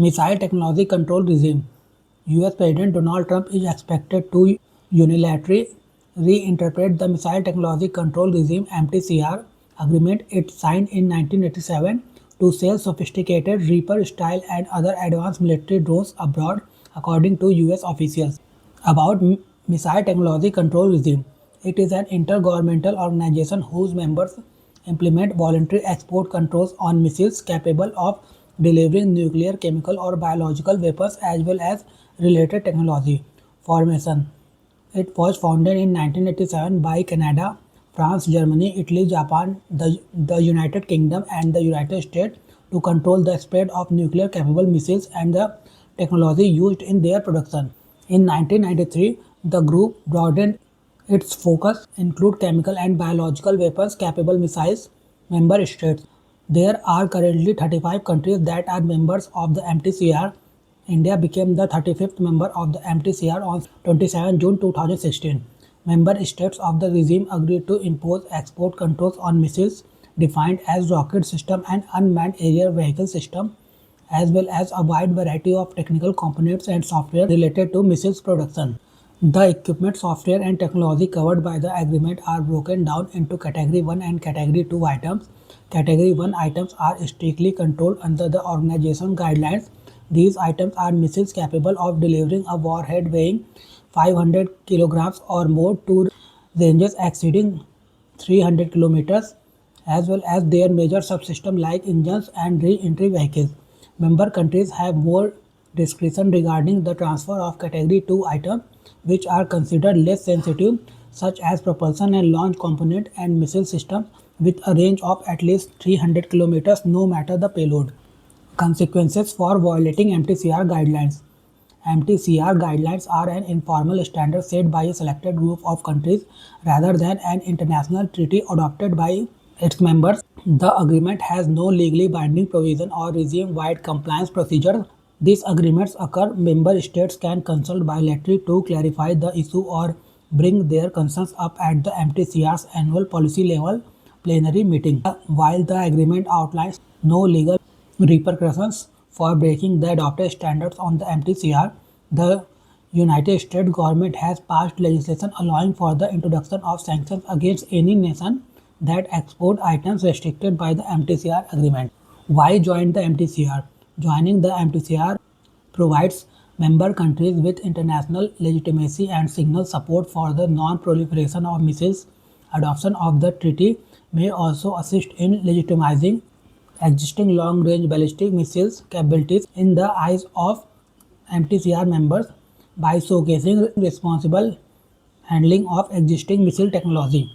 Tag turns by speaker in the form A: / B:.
A: Missile Technology Control Regime. US President Donald Trump is expected to unilaterally reinterpret the Missile Technology Control Regime (MTCR) agreement it signed in 1987 to sell sophisticated Reaper-style and other advanced military drones abroad, according to US officials. About Missile Technology Control Regime. It is an intergovernmental organization whose members implement voluntary export controls on missiles capable of delivering nuclear, chemical, or biological weapons as well as related technology. Formation. It was founded in 1987 by Canada, France, Germany, Italy, Japan, the United Kingdom, and the United States to control the spread of nuclear-capable missiles and the technology used in their production. In 1993, the group broadened its focus include chemical and biological weapons-capable missiles. Member states. There are currently 35 countries that are members of the MTCR. India became the 35th member of the MTCR on 27 June 2016. Member states of the regime agreed to impose export controls on missiles defined as rocket system and unmanned aerial vehicle system, as well as a wide variety of technical components and software related to missiles production. The equipment, software, and technology covered by the agreement are broken down into Category 1 and Category 2 items. Category 1 items are strictly controlled under the organization guidelines. These items are missiles capable of delivering a warhead weighing 500 kilograms or more to ranges exceeding 300 kilometers, as well as their major subsystem like engines and re-entry vehicles. Member countries have more discretion regarding the transfer of Category 2 items, which are considered less sensitive, such as propulsion and launch component and missile systems with a range of at least 300 kilometers no matter the payload. Consequences for violating MTCR guidelines. MTCR guidelines are an informal standard set by a selected group of countries rather than an international treaty adopted by its members. The agreement has no legally binding provision or regime-wide compliance procedure. These agreements occur. Member states can consult bilaterally to clarify the issue or bring their concerns up at the MTCR's annual policy level plenary meeting. While the agreement outlines no legal repercussions for breaking the adopted standards on the MTCR, the United States government has passed legislation allowing for the introduction of sanctions against any nation that export items restricted by the MTCR agreement. Why join the MTCR? Joining the MTCR provides member countries with international legitimacy and signals support for the non-proliferation of missiles. Adoption of the treaty may also assist in legitimizing existing long-range ballistic missiles capabilities in the eyes of MTCR members by showcasing responsible handling of existing missile technology.